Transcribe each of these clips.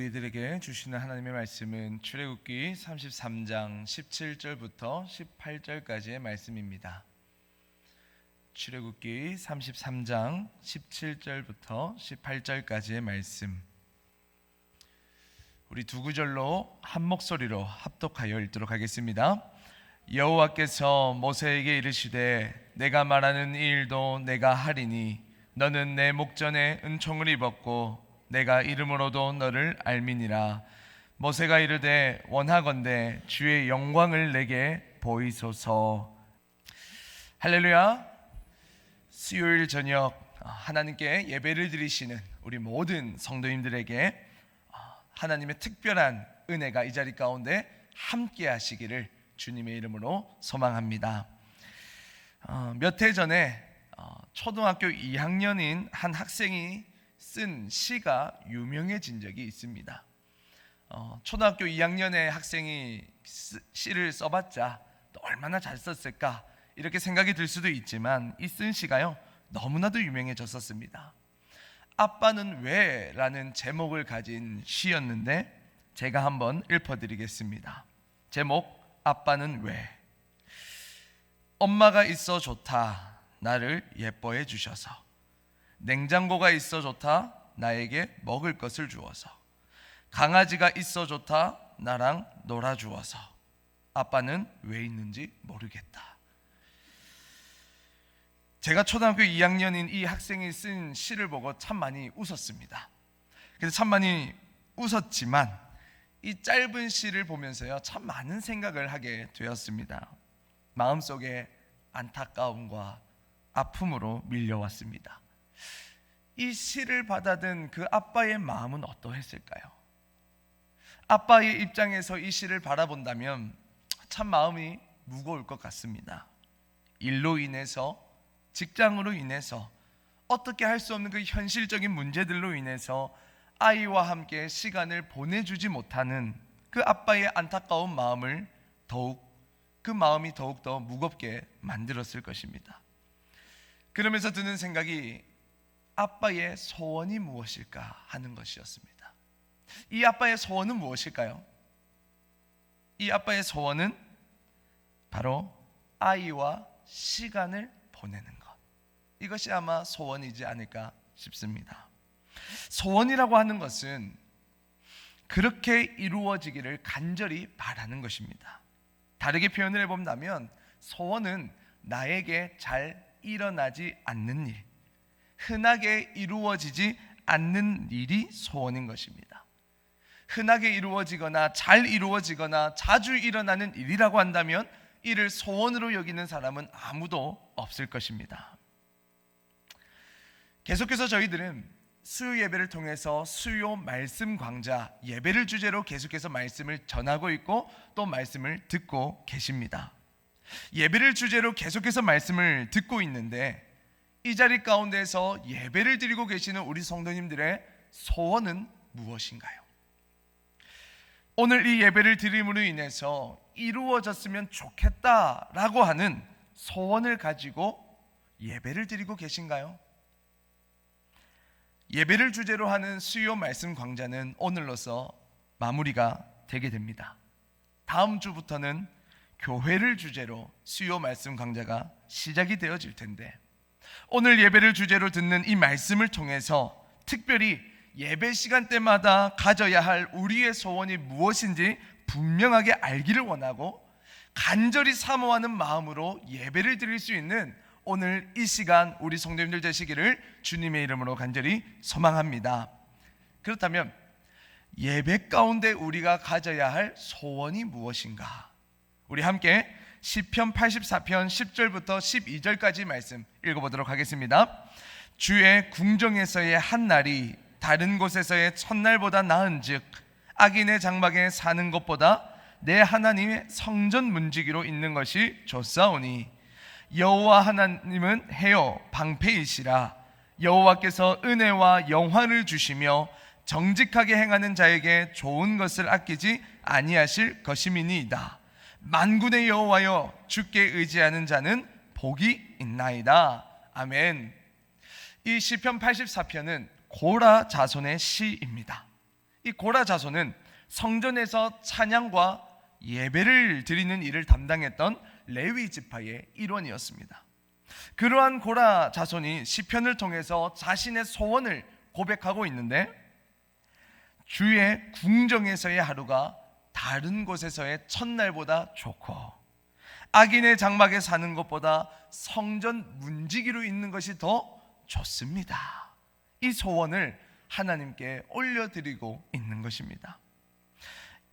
우리들에게 주시는 하나님의 말씀은 출애굽기 33장 17절부터 18절까지의 말씀입니다. 출애굽기 33장 17절부터 18절까지의 말씀, 우리 두 구절로 한 목소리로 합독하여 읽도록 하겠습니다. 여호와께서 모세에게 이르시되 내가 말하는 이 일도 내가 하리니 너는 내 목전에 은총을 입었고 내가 이름으로도 너를 알미니라. 모세가 이르되 원하건대 주의 영광을 내게 보이소서. 할렐루야. 수요일 저녁 하나님께 예배를 드리시는 우리 모든 성도님들에게 하나님의 특별한 은혜가 이 자리 가운데 함께 하시기를 주님의 이름으로 소망합니다. 몇 해 전에 초등학교 2학년인 한 학생이 쓴 시가 유명해진 적이 있습니다. 초등학교 2학년의 학생이 시를 써봤자 얼마나 잘 썼을까 이렇게 생각이 들 수도 있지만 이 쓴 시가요 너무나도 유명해졌었습니다. 아빠는 왜? 라는 제목을 가진 시였는데 제가 한번 읊어드리겠습니다. 제목, 아빠는 왜? 엄마가 있어 좋다 나를 예뻐해 주셔서, 냉장고가 있어 좋다 나에게 먹을 것을 주어서, 강아지가 있어 좋다 나랑 놀아주어서, 아빠는 왜 있는지 모르겠다. 제가 초등학교 2학년인 이 학생이 쓴 시를 보고 참 많이 웃었습니다. 그래서 참 많이 웃었지만 이 짧은 시를 보면서요 참 많은 생각을 하게 되었습니다. 마음속에 안타까움과 아픔으로 밀려왔습니다. 이 시를 받아든 그 아빠의 마음은 어떠했을까요? 아빠의 입장에서 이 시를 바라본다면 참 마음이 무거울 것 같습니다. 일로 인해서, 직장으로 인해서, 어떻게 할 수 없는 그 현실적인 문제들로 인해서 아이와 함께 시간을 보내주지 못하는 그 아빠의 안타까운 마음을 그 마음이 더욱더 무겁게 만들었을 것입니다. 그러면서 드는 생각이 아빠의 소원이 무엇일까 하는 것이었습니다. 이 아빠의 소원은 무엇일까요? 이 아빠의 소원은 바로 아이와 시간을 보내는 것, 이것이 아마 소원이지 않을까 싶습니다. 소원이라고 하는 것은 그렇게 이루어지기를 간절히 바라는 것입니다. 다르게 표현을 해본다면 소원은 나에게 잘 일어나지 않는 일, 흔하게 이루어지지 않는 일이 소원인 것입니다. 흔하게 이루어지거나 잘 이루어지거나 자주 일어나는 일이라고 한다면 이를 소원으로 여기는 사람은 아무도 없을 것입니다. 계속해서 저희들은 수요 예배를 통해서 수요 말씀 광자 예배를 주제로 계속해서 말씀을 전하고 있고 또 말씀을 듣고 계십니다. 예배를 주제로 계속해서 말씀을 듣고 있는데 이 자리 가운데서 예배를 드리고 계시는 우리 성도님들의 소원은 무엇인가요? 오늘 이 예배를 드림으로 인해서 이루어졌으면 좋겠다라고 하는 소원을 가지고 예배를 드리고 계신가요? 예배를 주제로 하는 수요 말씀 광자는 오늘로서 마무리가 되게 됩니다. 다음 주부터는 교회를 주제로 수요 말씀 광자가 시작이 되어질 텐데 오늘 예배를 주제로 듣는 이 말씀을 통해서 특별히 예배 시간 때마다 가져야 할 우리의 소원이 무엇인지 분명하게 알기를 원하고 간절히 사모하는 마음으로 예배를 드릴 수 있는 오늘 이 시간 우리 성도님들 되시기를 주님의 이름으로 간절히 소망합니다. 그렇다면 예배 가운데 우리가 가져야 할 소원이 무엇인가? 우리 함께 시편 84편 10절부터 12절까지 말씀 읽어보도록 하겠습니다. 주의 궁정에서의 한 날이 다른 곳에서의 첫날보다 나은즉 악인의 장막에 사는 것보다 내 하나님의 성전 문지기로 있는 것이 좋사오니 여호와 하나님은 해요 방패이시라. 여호와께서 은혜와 영화를 주시며 정직하게 행하는 자에게 좋은 것을 아끼지 아니하실 것임이니이다. 만군의 여호와여 주께 의지하는 자는 복이 있나이다. 아멘. 이 시편 84편은 고라 자손의 시입니다. 이 고라 자손은 성전에서 찬양과 예배를 드리는 일을 담당했던 레위 지파의 일원이었습니다. 그러한 고라 자손이 시편을 통해서 자신의 소원을 고백하고 있는데, 주의 궁정에서의 하루가 다른 곳에서의 첫날보다 좋고 악인의 장막에 사는 것보다 성전 문지기로 있는 것이 더 좋습니다. 이 소원을 하나님께 올려드리고 있는 것입니다.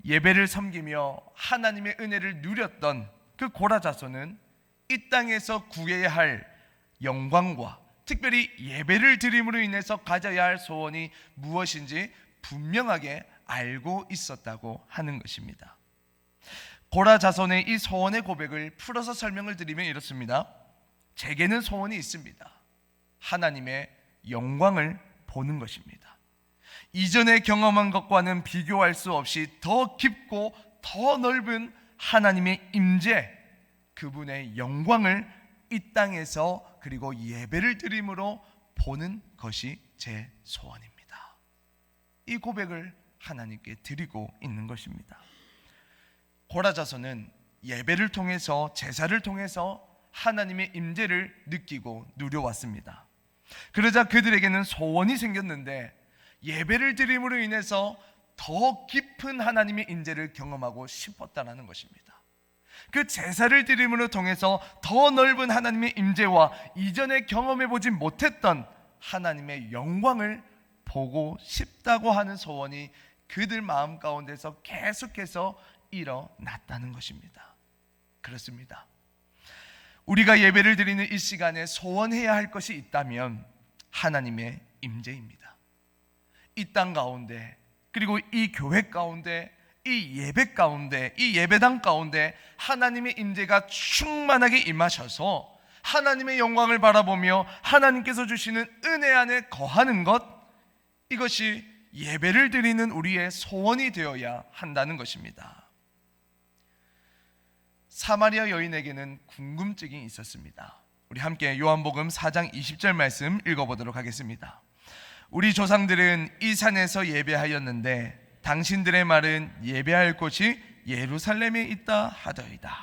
예배를 섬기며 하나님의 은혜를 누렸던 그 고라 자손은 이 땅에서 구해야 할 영광과 특별히 예배를 드림으로 인해서 가져야 할 소원이 무엇인지 분명하게 알고 있었다고 하는 것입니다. 고라 자손의 이 소원의 고백을 풀어서 설명을 드리면 이렇습니다. 제게는 소원이 있습니다. 하나님의 영광을 보는 것입니다. 이전에 경험한 것과는 비교할 수 없이 더 깊고 더 넓은 하나님의 임재, 그분의 영광을 이 땅에서 그리고 예배를 드림으로 보는 것이 제 소원입니다. 이 고백을 하나님께 드리고 있는 것입니다. 고라 자손은 예배를 통해서, 제사를 통해서 하나님의 임재를 느끼고 누려왔습니다. 그러자 그들에게는 소원이 생겼는데, 예배를 드림으로 인해서 더 깊은 하나님의 임재를 경험하고 싶었다는 것입니다. 그 제사를 드림으로 통해서 더 넓은 하나님의 임재와 이전에 경험해보지 못했던 하나님의 영광을 보고 싶다고 하는 소원이 그들 마음 가운데서 계속해서 일어났다는 것입니다. 그렇습니다. 우리가 예배를 드리는 이 시간에 소원해야 할 것이 있다면 하나님의 임재입니다. 이 땅 가운데, 그리고 이 교회 가운데, 이 예배 가운데, 이 예배당 가운데 하나님의 임재가 충만하게 임하셔서 하나님의 영광을 바라보며 하나님께서 주시는 은혜 안에 거하는 것, 이것이 예배를 드리는 우리의 소원이 되어야 한다는 것입니다. 사마리아 여인에게는 궁금증이 있었습니다. 우리 함께 요한복음 4장 20절 말씀 읽어보도록 하겠습니다. 우리 조상들은 이 산에서 예배하였는데 당신들의 말은 예배할 곳이 예루살렘에 있다 하더이다.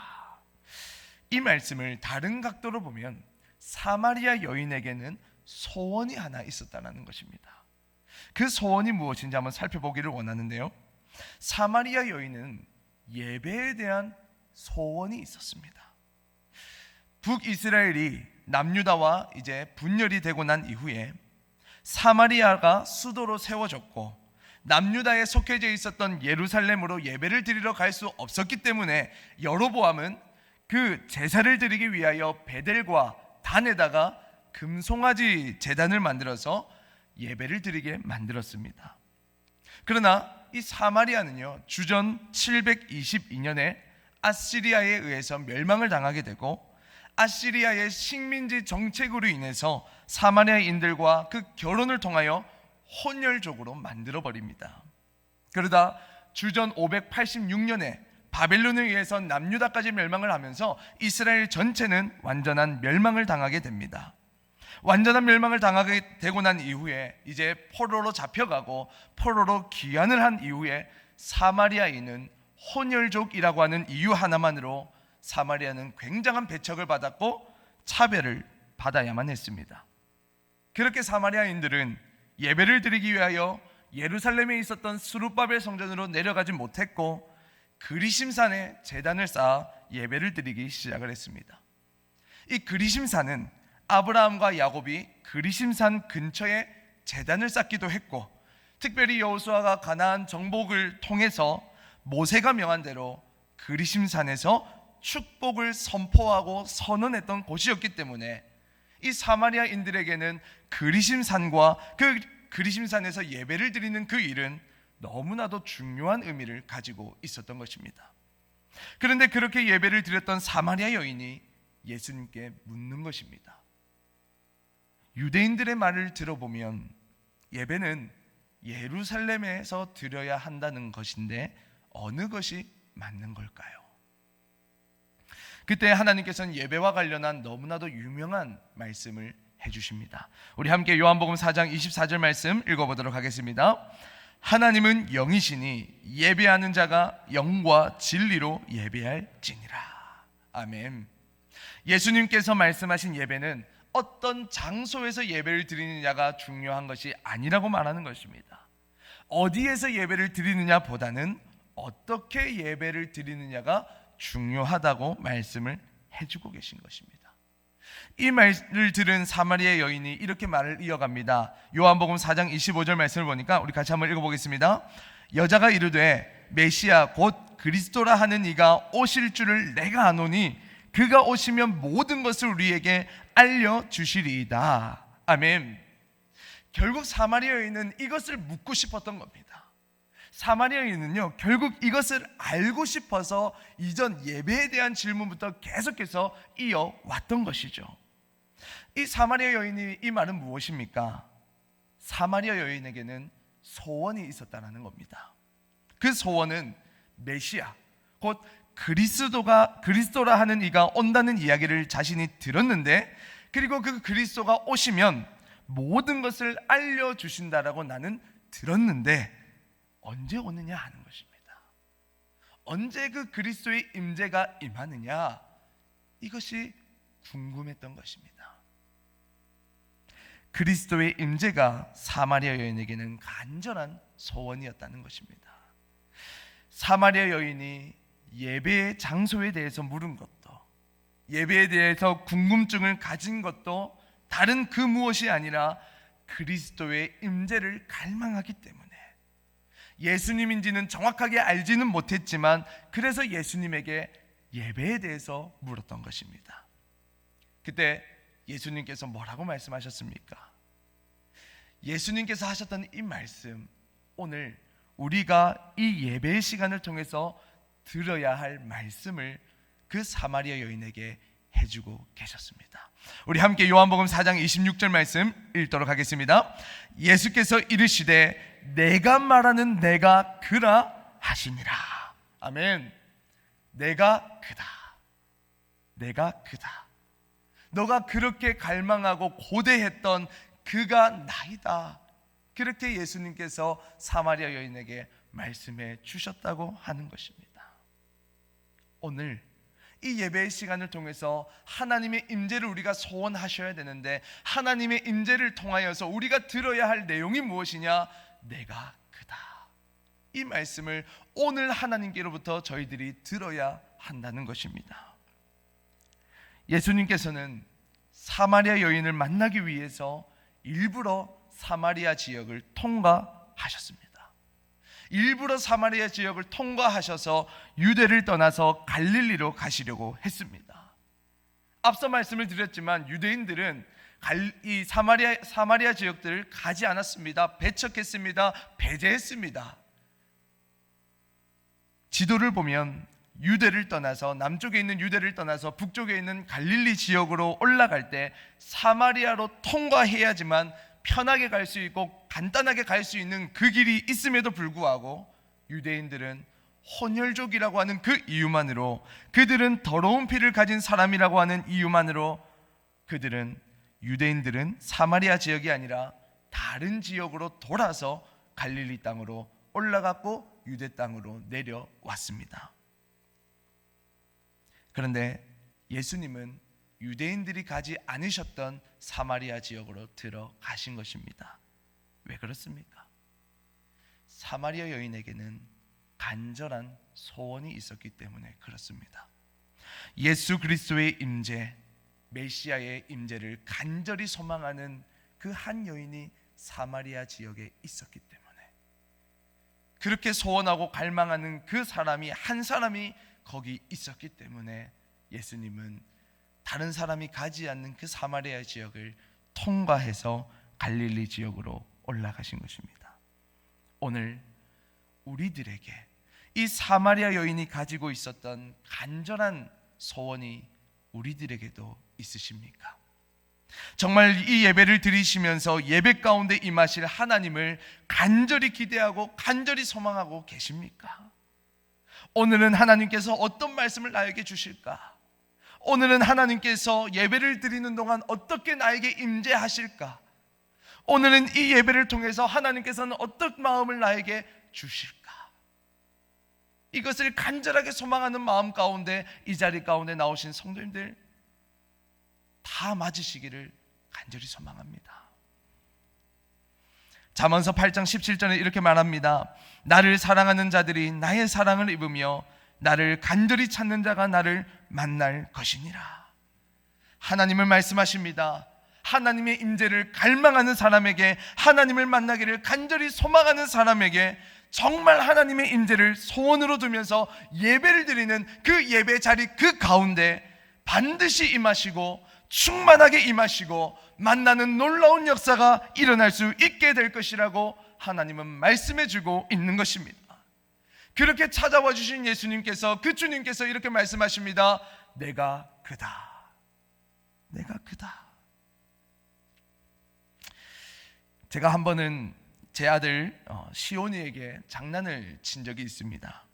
이 말씀을 다른 각도로 보면 사마리아 여인에게는 소원이 하나 있었다는 것입니다. 그 소원이 무엇인지 한번 살펴보기를 원하는데요, 사마리아 여인은 예배에 대한 소원이 있었습니다. 북이스라엘이 남유다와 이제 분열이 되고 난 이후에 사마리아가 수도로 세워졌고 남유다에 속해져 있었던 예루살렘으로 예배를 드리러 갈 수 없었기 때문에 여로보암은 그 제사를 드리기 위하여 베델과 단에다가 금송아지 제단을 만들어서 예배를 드리게 만들었습니다. 그러나 이 사마리아는요, 주전 722년에 아시리아에 의해서 멸망을 당하게 되고, 아시리아의 식민지 정책으로 인해서 사마리아인들과 그 결혼을 통하여 혼혈족으로 만들어버립니다. 그러다 주전 586년에 바벨론에 의해서 남유다까지 멸망을 하면서 이스라엘 전체는 완전한 멸망을 당하게 됩니다. 완전한 멸망을 당하게 되고 난 이후에 이제 포로로 잡혀가고 포로로 귀환을 한 이후에 사마리아인은 혼혈족이라고 하는 이유 하나만으로 사마리아는 굉장한 배척을 받았고 차별을 받아야만 했습니다. 그렇게 사마리아인들은 예배를 드리기 위하여 예루살렘에 있었던 스룹바벨 성전으로 내려가지 못했고 그리심산에 제단을 쌓아 예배를 드리기 시작을 했습니다. 이 그리심산은 아브라함과 야곱이 그리심산 근처에 제단을 쌓기도 했고, 특별히 여호수아가 가나안 정복을 통해서 모세가 명한 대로 그리심산에서 축복을 선포하고 선언했던 곳이었기 때문에 이 사마리아인들에게는 그리심산과 그 그리심산에서 예배를 드리는 그 일은 너무나도 중요한 의미를 가지고 있었던 것입니다. 그런데 그렇게 예배를 드렸던 사마리아 여인이 예수님께 묻는 것입니다. 유대인들의 말을 들어보면 예배는 예루살렘에서 드려야 한다는 것인데 어느 것이 맞는 걸까요? 그때 하나님께서는 예배와 관련한 너무나도 유명한 말씀을 해주십니다. 우리 함께 요한복음 4장 24절 말씀 읽어보도록 하겠습니다. 하나님은 영이시니 예배하는 자가 영과 진리로 예배할지니라. 아멘. 예수님께서 말씀하신 예배는 어떤 장소에서 예배를 드리느냐가 중요한 것이 아니라고 말하는 것입니다. 어디에서 예배를 드리느냐 보다는 어떻게 예배를 드리느냐가 중요하다고 말씀을 해주고 계신 것입니다. 이 말을 들은 사마리아 여인이 이렇게 말을 이어갑니다. 요한복음 4장 25절 말씀을 보니까 우리 같이 한번 읽어보겠습니다. 여자가 이르되 메시아 곧 그리스도라 하는 이가 오실 줄을 내가 아노니 그가 오시면 모든 것을 우리에게 알려주시리이다. 아멘. 결국 사마리아 여인은 이것을 묻고 싶었던 겁니다. 사마리아 여인은요, 결국 이것을 알고 싶어서 이전 예배에 대한 질문부터 계속해서 이어왔던 것이죠. 이 사마리아 여인이 이 말은 무엇입니까? 사마리아 여인에게는 소원이 있었다는 겁니다. 그 소원은 메시아 곧 그리스도라 하는 이가 온다는 이야기를 자신이 들었는데, 그리고 그 그리스도가 오시면 모든 것을 알려주신다라고 나는 들었는데 언제 오느냐 하는 것입니다. 언제 그 그리스도의 임재가 임하느냐, 이것이 궁금했던 것입니다. 그리스도의 임재가 사마리아 여인에게는 간절한 소원이었다는 것입니다. 사마리아 여인이 예배의 장소에 대해서 물은 것도, 예배에 대해서 궁금증을 가진 것도 다른 그 무엇이 아니라 그리스도의 임재를 갈망하기 때문에, 예수님인지는 정확하게 알지는 못했지만 그래서 예수님에게 예배에 대해서 물었던 것입니다. 그때 예수님께서 뭐라고 말씀하셨습니까? 예수님께서 하셨던 이 말씀, 오늘 우리가 이 예배의 시간을 통해서 들어야 할 말씀을 그 사마리아 여인에게 해주고 계셨습니다. 우리 함께 요한복음 4장 26절 말씀 읽도록 하겠습니다. 예수께서 이르시되 내가 말하는 내가 그라 하시니라. 아멘. 내가 그다. 내가 그다. 너가 그렇게 갈망하고 고대했던 그가 나이다. 그렇게 예수님께서 사마리아 여인에게 말씀해 주셨다고 하는 것입니다. 오늘 이 예배의 시간을 통해서 하나님의 임재를 우리가 소원하셔야 되는데, 하나님의 임재를 통하여서 우리가 들어야 할 내용이 무엇이냐? 내가 그다. 이 말씀을 오늘 하나님께로부터 저희들이 들어야 한다는 것입니다. 예수님께서는 사마리아 여인을 만나기 위해서 일부러 사마리아 지역을 통과하셨습니다. 일부러 사마리아 지역을 통과하셔서 유대를 떠나서 갈릴리로 가시려고 했습니다. 앞서 말씀을 드렸지만 유대인들은 이 사마리아 지역들을 가지 않았습니다. 배척했습니다. 배제했습니다. 지도를 보면 유대를 떠나서, 남쪽에 있는 유대를 떠나서 북쪽에 있는 갈릴리 지역으로 올라갈 때 사마리아로 통과해야지만 편하게 갈 수 있고 간단하게 갈 수 있는 그 길이 있음에도 불구하고 유대인들은 혼혈족이라고 하는 그 이유만으로, 그들은 더러운 피를 가진 사람이라고 하는 이유만으로 유대인들은 사마리아 지역이 아니라 다른 지역으로 돌아서 갈릴리 땅으로 올라갔고 유대 땅으로 내려왔습니다. 그런데 예수님은 유대인들이 가지 않으셨던 사마리아 지역으로 들어가신 것입니다. 왜 그렇습니까? 사마리아 여인에게는 간절한 소원이 있었기 때문에 그렇습니다. 예수 그리스도의 임재, 메시아의 임재를 간절히 소망하는 그 한 여인이 사마리아 지역에 있었기 때문에, 그렇게 소원하고 갈망하는 그 사람이 한 사람이 거기 있었기 때문에 예수님은 다른 사람이 가지 않는 그 사마리아 지역을 통과해서 갈릴리 지역으로 올라가신 것입니다. 오늘 우리들에게 이 사마리아 여인이 가지고 있었던 간절한 소원이 우리들에게도 있으십니까? 정말 이 예배를 드리시면서 예배 가운데 임하실 하나님을 간절히 기대하고 간절히 소망하고 계십니까? 오늘은 하나님께서 어떤 말씀을 나에게 주실까? 오늘은 하나님께서 예배를 드리는 동안 어떻게 나에게 임재하실까? 오늘은 이 예배를 통해서 하나님께서는 어떤 마음을 나에게 주실까? 이것을 간절하게 소망하는 마음 가운데 이 자리 가운데 나오신 성도님들 다 맞으시기를 간절히 소망합니다. 잠언서 8장 17절에 이렇게 말합니다. 나를 사랑하는 자들이 나의 사랑을 입으며 나를 간절히 찾는 자가 나를 만날 것이니라. 하나님을 말씀하십니다. 하나님의 임재를 갈망하는 사람에게, 하나님을 만나기를 간절히 소망하는 사람에게 정말 하나님의 임재를 소원으로 두면서 예배를 드리는 그 예배 자리 그 가운데 반드시 임하시고 충만하게 임하시고 만나는 놀라운 역사가 일어날 수 있게 될 것이라고 하나님은 말씀해 주고 있는 것입니다. 그렇게 찾아와 주신 예수님께서, 그 주님께서 이렇게 말씀하십니다. 내가 그다. 내가 그다. 제가 한 번은 제 아들 시온이에게 장난을 친 적이 있습니다.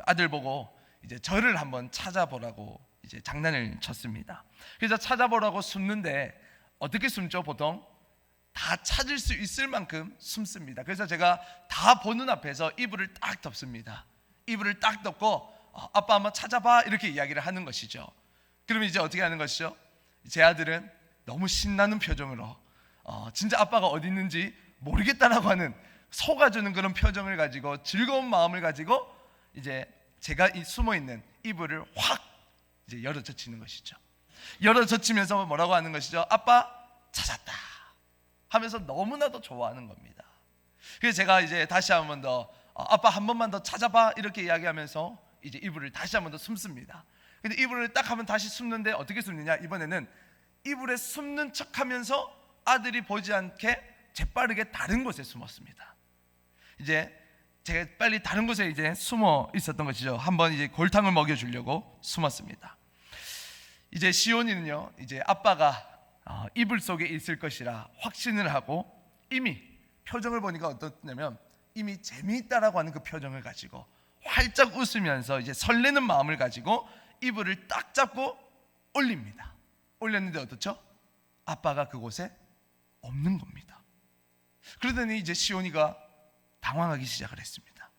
아들 보고 이제 저를 한번 찾아보라고 이제 장난을 쳤습니다. 그래서 찾아보라고 숨는데 어떻게 숨죠? 보통 다 찾을 수 있을 만큼 숨습니다. 그래서 제가 다 보는 앞에서 이불을 딱 덮습니다. 이불을 딱 덮고 아빠 한번 찾아봐 이렇게 이야기를 하는 것이죠. 그러면 이제 어떻게 하는 것이죠? 제 아들은 너무 신나는 표정으로 진짜 아빠가 어디 있는지 모르겠다라고 하는 속아주는 그런 표정을 가지고 즐거운 마음을 가지고 이제 제가 숨어 있는 이불을 확 이제 열어젖히는 것이죠. 열어젖히면서 뭐라고 하는 것이죠? 아빠 찾았다 하면서 너무나도 좋아하는 겁니다. 그래서 제가 이제 다시 한 번 더 아빠 한 번만 더 찾아봐 이렇게 이야기하면서 이제 이불을 다시 한 번 더 숨습니다. 근데 이불을 딱 하면 다시 숨는데 어떻게 숨느냐? 이번에는 이불에 숨는 척하면서 아들이 보지 않게 재빠르게 다른 곳에 숨었습니다. 이제 제가 빨리 다른 곳에 이제 숨어 있었던 것이죠. 한번 이제 골탕을 먹여주려고 숨었습니다. 이제 시온이는요, 이제 아빠가 이불 속에 있을 것이라 확신을 하고 이미 표정을 보니까 어떻냐면 이미 재미있다라고 하는 그 표정을 가지고 활짝 웃으면서 이제 설레는 마음을 가지고 이불을 딱 잡고 올립니다. 올렸는데 어떻죠? 아빠가 그곳에 없는 겁니다. 그러더니 이제 시온이가 당황하기 시작을 했습니다.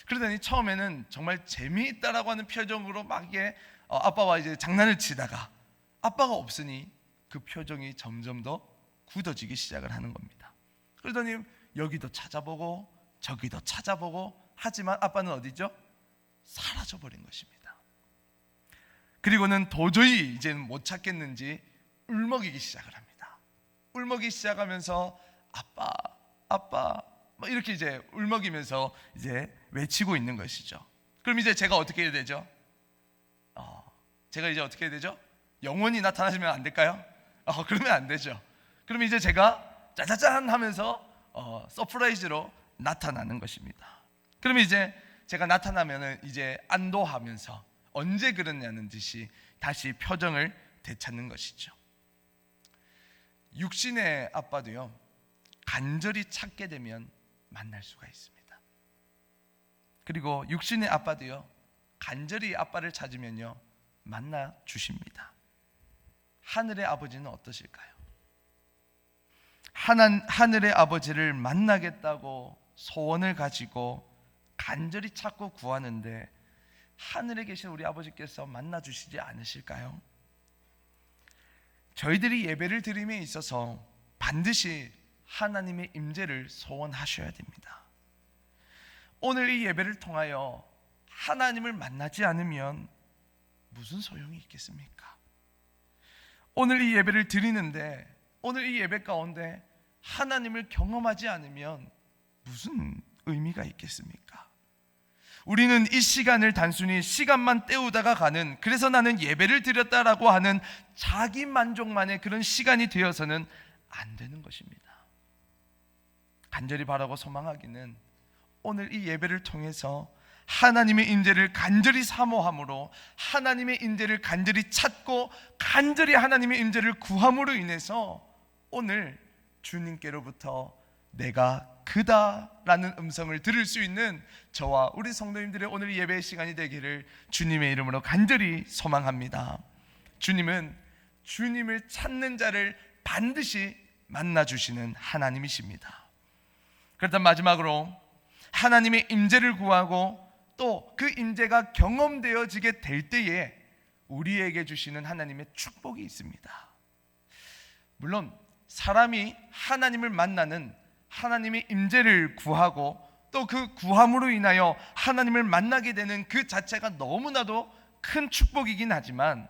그러더니 처음에는 정말 재미있다라고 하는 표정으로 막 이게 아빠와 이제 장난을 치다가 아빠가 없으니 그 표정이 점점 더 굳어지기 시작을 하는 겁니다. 그러더니 여기도 찾아보고 저기도 찾아보고 하지만 아빠는 어디죠? 사라져 버린 것입니다. 그리고는 도저히 이제는 못 찾겠는지 울먹이기 시작을 합니다. 울먹이기 시작하면서 아빠 아빠 뭐 이렇게 이제 울먹이면서 이제 외치고 있는 것이죠. 그럼 이제 제가 어떻게 해야 되죠? 제가 이제 어떻게 해야 되죠? 영원히 나타나시면 안 될까요? 그러면 안 되죠. 그럼 이제 제가 짜자잔 하면서 서프라이즈로 나타나는 것입니다. 그러면 이제 제가 나타나면은 이제 안도하면서 언제 그랬냐는 듯이 다시 표정을 되찾는 것이죠. 육신의 아빠도요, 간절히 찾게 되면 만날 수가 있습니다. 그리고 육신의 아빠도요, 간절히 아빠를 찾으면요 만나 주십니다. 하늘의 아버지는 어떠실까요? 하늘의 아버지를 만나겠다고 소원을 가지고 간절히 찾고 구하는데 하늘에 계신 우리 아버지께서 만나 주시지 않으실까요? 저희들이 예배를 드림에 있어서 반드시 하나님의 임재를 소원하셔야 됩니다. 오늘 이 예배를 통하여 하나님을 만나지 않으면 무슨 소용이 있겠습니까? 오늘 이 예배를 드리는데, 오늘 이 예배 가운데 하나님을 경험하지 않으면 무슨 의미가 있겠습니까? 우리는 이 시간을 단순히 시간만 때우다가 가는, 그래서 나는 예배를 드렸다라고 하는 자기 만족만의 그런 시간이 되어서는 안 되는 것입니다. 간절히 바라고 소망하기는 오늘 이 예배를 통해서 하나님의 임재를 간절히 사모함으로, 하나님의 임재를 간절히 찾고 간절히 하나님의 임재를 구함으로 인해서 오늘 주님께로부터 내가 그다라는 음성을 들을 수 있는 저와 우리 성도님들의 오늘 예배의 시간이 되기를 주님의 이름으로 간절히 소망합니다. 주님은 주님을 찾는 자를 반드시 만나 주시는 하나님이십니다. 그렇다면 마지막으로 하나님의 임재를 구하고 또 그 임재가 경험되어지게 될 때에 우리에게 주시는 하나님의 축복이 있습니다. 물론 사람이 하나님을 만나는 하나님의 임재를 구하고 또 그 구함으로 인하여 하나님을 만나게 되는 그 자체가 너무나도 큰 축복이긴 하지만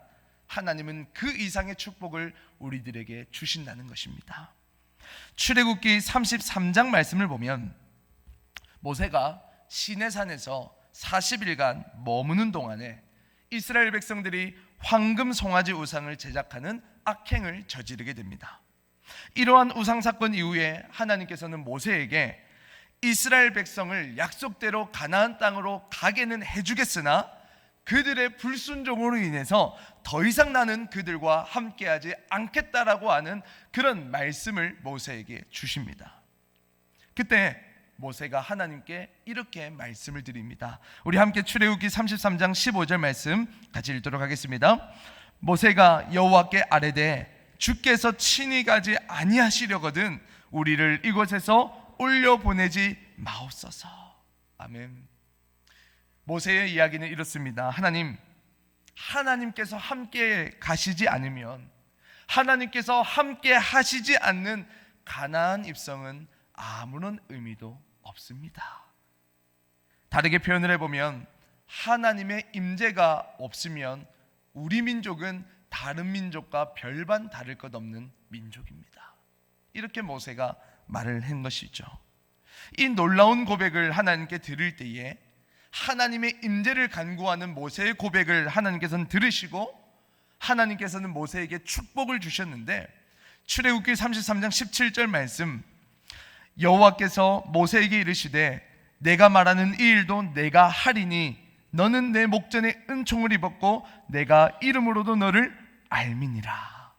하나님은 그 이상의 축복을 우리들에게 주신다는 것입니다. 출애굽기 33장 말씀을 보면 모세가 시내산에서 40일간 머무는 동안에 이스라엘 백성들이 황금 송아지 우상을 제작하는 악행을 저지르게 됩니다. 이러한 우상 사건 이후에 하나님께서는 모세에게 이스라엘 백성을 약속대로 가나안 땅으로 가게는 해주겠으나 그들의 불순종으로 인해서 더 이상 나는 그들과 함께하지 않겠다라고 하는 그런 말씀을 모세에게 주십니다. 그때 모세가 하나님께 이렇게 말씀을 드립니다. 우리 함께 출애굽기 33장 15절 말씀 같이 읽도록 하겠습니다. 모세가 여호와께 아뢰되 주께서 친히 가지 아니하시려거든 우리를 이곳에서 올려보내지 마옵소서. 아멘. 모세의 이야기는 이렇습니다. 하나님께서 함께 가시지 않으면, 하나님께서 함께 하시지 않는 가나안 입성은 아무런 의미도 없습니다. 다르게 표현을 해보면 하나님의 임재가 없으면 우리 민족은 다른 민족과 별반 다를 것 없는 민족입니다. 이렇게 모세가 말을 한 것이죠. 이 놀라운 고백을 하나님께 들을 때에 하나님의 임재를 간구하는 모세의 고백을 하나님께서는 들으시고 하나님께서는 모세에게 축복을 주셨는데 출애굽기 33장 17절 말씀, 여호와께서 모세에게 이르시되 내가 말하는 이 일도 내가 하리니 너는 내 목전에 은총을 입었고 내가 이름으로도 너를 알미니라.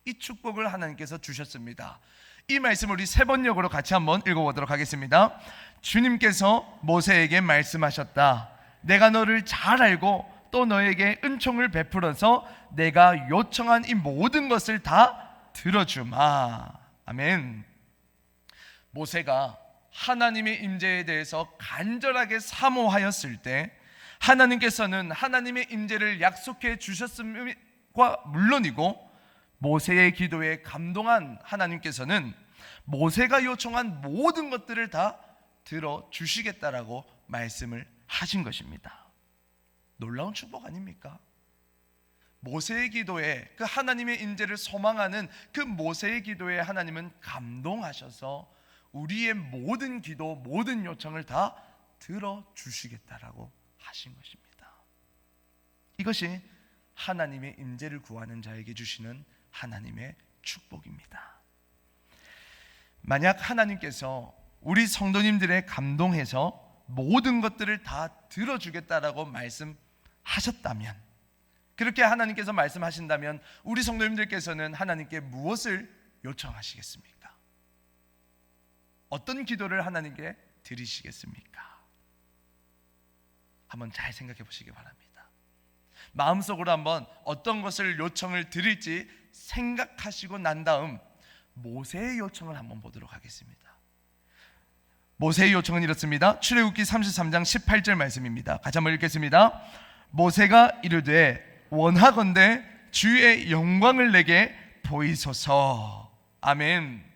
이 축복을 하나님께서 주셨습니다. 이 말씀을 우리 세 번역으로 같이 한번 읽어보도록 하겠습니다. 주님께서 모세에게 말씀하셨다. 내가 너를 잘 알고 또 너에게 은총을 베풀어서 내가 요청한 이 모든 것을 다 들어주마. 아멘. 모세가 하나님의 임재에 대해서 간절하게 사모하였을 때 하나님께서는 하나님의 임재를 약속해 주셨음과 물론이고 모세의 기도에 감동한 하나님께서는 모세가 요청한 모든 것들을 다 들어주시겠다라고 말씀을 하신 것입니다. 놀라운 축복 아닙니까? 모세의 기도에, 그 하나님의 임재를 소망하는 그 모세의 기도에 하나님은 감동하셔서 우리의 모든 기도, 모든 요청을 다 들어주시겠다라고 하신 것입니다. 이것이 하나님의 임재를 구하는 자에게 주시는 하나님의 축복입니다. 만약 하나님께서 우리 성도님들의 감동해서 모든 것들을 다 들어주겠다라고 말씀하셨다면, 그렇게 하나님께서 말씀하신다면 우리 성도님들께서는 하나님께 무엇을 요청하시겠습니까? 어떤 기도를 하나님께 드리시겠습니까? 한번 잘 생각해 보시기 바랍니다. 마음속으로 한번 어떤 것을 요청을 드릴지 생각하시고 난 다음 모세의 요청을 한번 보도록 하겠습니다. 모세의 요청은 이렇습니다. 출애굽기 33장 18절 말씀입니다. 같이 한번 읽겠습니다. 모세가 이르되 원하건대 주의 영광을 내게 보이소서. 아멘.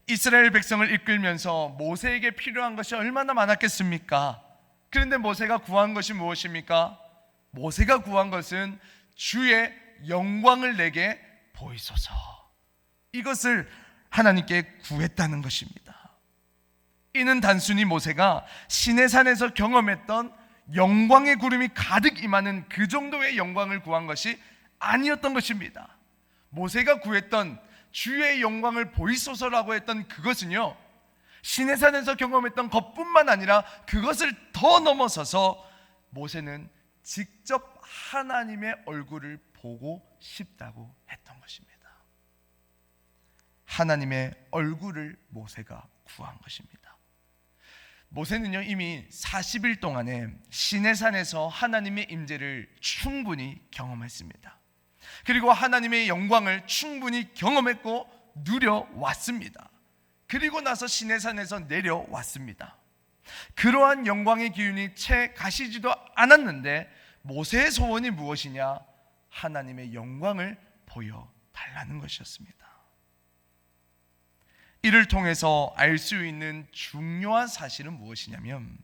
이스라엘 백성을 이끌면서 모세에게 필요한 것이 얼마나 많았겠습니까? 그런데 모세가 구한 것이 무엇입니까? 모세가 구한 것은 주의 영광을 내게 보이소서. 이것을 하나님께 구했다는 것입니다. 이는 단순히 모세가 시내산에서 경험했던 영광의 구름이 가득 임하는 그 정도의 영광을 구한 것이 아니었던 것입니다. 모세가 구했던 주의 영광을 보이소서라고 했던 그것은요, 시내산에서 경험했던 것뿐만 아니라 그것을 더 넘어서서 모세는 직접 하나님의 얼굴을 보고 싶다고 했던 것입니다. 하나님의 얼굴을 모세가 구한 것입니다. 모세는요, 이미 40일 동안에 시내산에서 하나님의 임재를 충분히 경험했습니다. 그리고 하나님의 영광을 충분히 경험했고 누려왔습니다. 그리고 나서 시내산에서 내려왔습니다. 그러한 영광의 기운이 채 가시지도 않았는데 모세의 소원이 무엇이냐? 하나님의 영광을 보여달라는 것이었습니다. 이를 통해서 알 수 있는 중요한 사실은 무엇이냐면,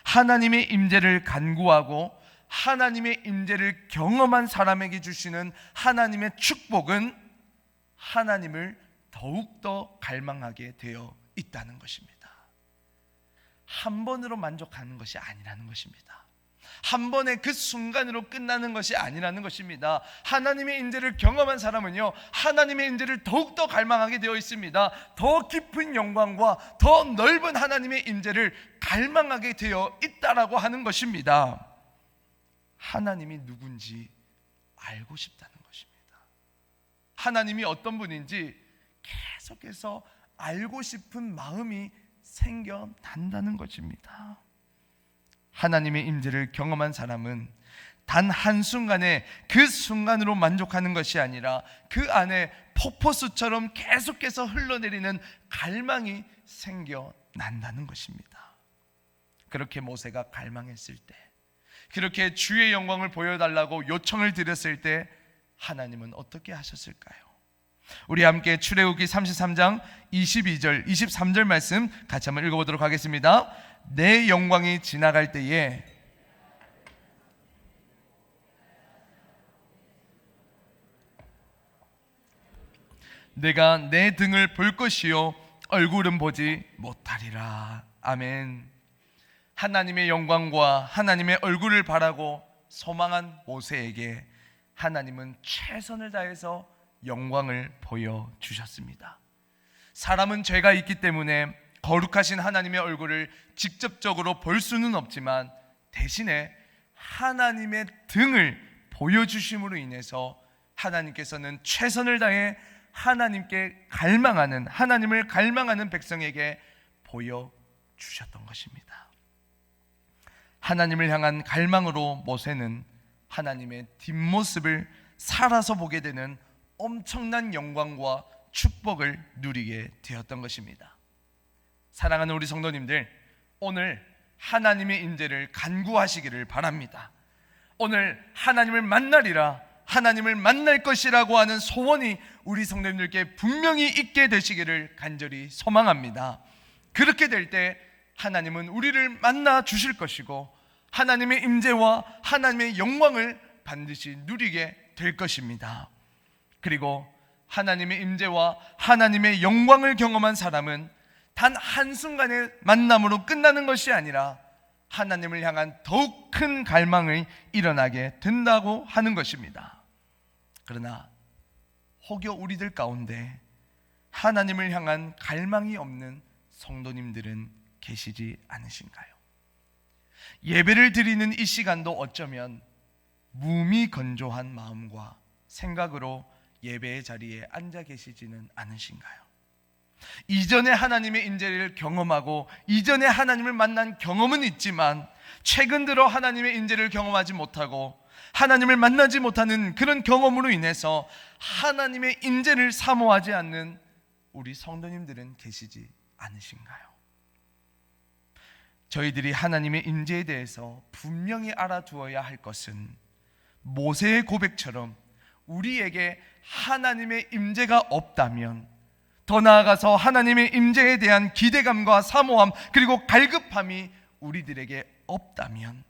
하나님의 임재를 간구하고 하나님의 임재를 경험한 사람에게 주시는 하나님의 축복은 하나님을 더욱더 갈망하게 되어 있다는 것입니다. 한 번으로 만족하는 것이 아니라는 것입니다. 한 번의 그 순간으로 끝나는 것이 아니라는 것입니다. 하나님의 임재를 경험한 사람은요, 하나님의 임재를 더욱더 갈망하게 되어 있습니다. 더 깊은 영광과 더 넓은 하나님의 임재를 갈망하게 되어 있다라고 하는 것입니다. 하나님이 누군지 알고 싶다는 것입니다. 하나님이 어떤 분인지 계속해서 알고 싶은 마음이 생겨난다는 것입니다. 하나님의 임재를 경험한 사람은 단 한순간에 그 순간으로 만족하는 것이 아니라 그 안에 폭포수처럼 계속해서 흘러내리는 갈망이 생겨난다는 것입니다. 그렇게 모세가 갈망했을 때, 그렇게 주의 영광을 보여달라고 요청을 드렸을 때 하나님은 어떻게 하셨을까요? 우리 함께 출애굽기 33장 22절 23절 말씀 같이 한번 읽어보도록 하겠습니다. 내 영광이 지나갈 때에 내가 내 등을 볼 것이요 얼굴은 보지 못하리라. 아멘. 하나님의 영광과 하나님의 얼굴을 바라고 소망한 모세에게 하나님은 최선을 다해서 영광을 보여주셨습니다. 사람은 죄가 있기 때문에 거룩하신 하나님의 얼굴을 직접적으로 볼 수는 없지만 대신에 하나님의 등을 보여주심으로 인해서 하나님께서는 최선을 다해 하나님께 갈망하는, 하나님을 갈망하는 백성에게 보여주셨던 것입니다. 하나님을 향한 갈망으로 모세는 하나님의 뒷모습을 살아서 보게 되는 엄청난 영광과 축복을 누리게 되었던 것입니다. 사랑하는 우리 성도님들, 오늘 하나님의 임재를 간구하시기를 바랍니다. 오늘 하나님을 만나리라, 하나님을 만날 것이라고 하는 소원이 우리 성도님들께 분명히 있게 되시기를 간절히 소망합니다. 그렇게 될 때 하나님은 우리를 만나 주실 것이고 하나님의 임재와 하나님의 영광을 반드시 누리게 될 것입니다. 그리고 하나님의 임재와 하나님의 영광을 경험한 사람은 단 한순간의 만남으로 끝나는 것이 아니라 하나님을 향한 더욱 큰 갈망이 일어나게 된다고 하는 것입니다. 그러나 혹여 우리들 가운데 하나님을 향한 갈망이 없는 성도님들은 계시지 않으신가요? 예배를 드리는 이 시간도 어쩌면 무미건조한 마음과 생각으로 예배의 자리에 앉아 계시지는 않으신가요? 이전에 하나님의 임재를 경험하고 이전에 하나님을 만난 경험은 있지만 최근 들어 하나님의 임재를 경험하지 못하고 하나님을 만나지 못하는 그런 경험으로 인해서 하나님의 임재를 사모하지 않는 우리 성도님들은 계시지 않으신가요? 저희들이 하나님의 임재에 대해서 분명히 알아두어야 할 것은 모세의 고백처럼 우리에게 하나님의 임재가 없다면, 더 나아가서 하나님의 임재에 대한 기대감과 사모함 그리고 갈급함이 우리들에게 없다면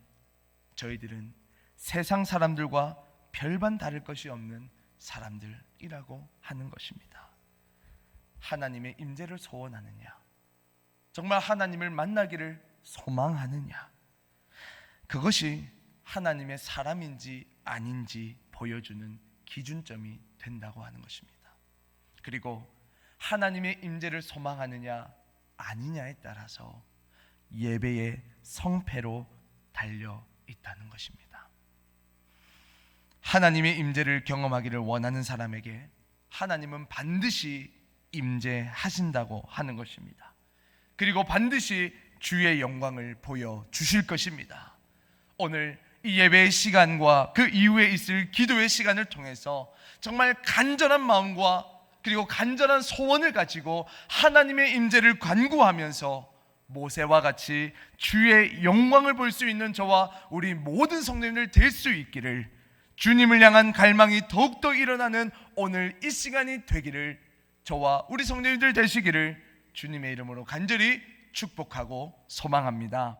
저희들은 세상 사람들과 별반 다를 것이 없는 사람들이라고 하는 것입니다. 하나님의 임재를 소원하느냐, 정말 하나님을 만나기를 소망하느냐, 그것이 하나님의 사람인지 아닌지 보여주는 기준점이 된다고 하는 것입니다. 그리고 하나님의 임재를 소망하느냐 아니냐에 따라서 예배의 성패로 달려 있다는 것입니다. 하나님의 임재를 경험하기를 원하는 사람에게 하나님은 반드시 임재하신다고 하는 것입니다. 그리고 반드시 주의 영광을 보여주실 것입니다. 오늘 이 예배의 시간과 그 이후에 있을 기도의 시간을 통해서 정말 간절한 마음과 그리고 간절한 소원을 가지고 하나님의 임재를 간구하면서 모세와 같이 주의 영광을 볼 수 있는 저와 우리 모든 성도님들 될 수 있기를, 주님을 향한 갈망이 더욱더 일어나는 오늘 이 시간이 되기를, 저와 우리 성도님들 되시기를 주님의 이름으로 간절히 축복하고 소망합니다.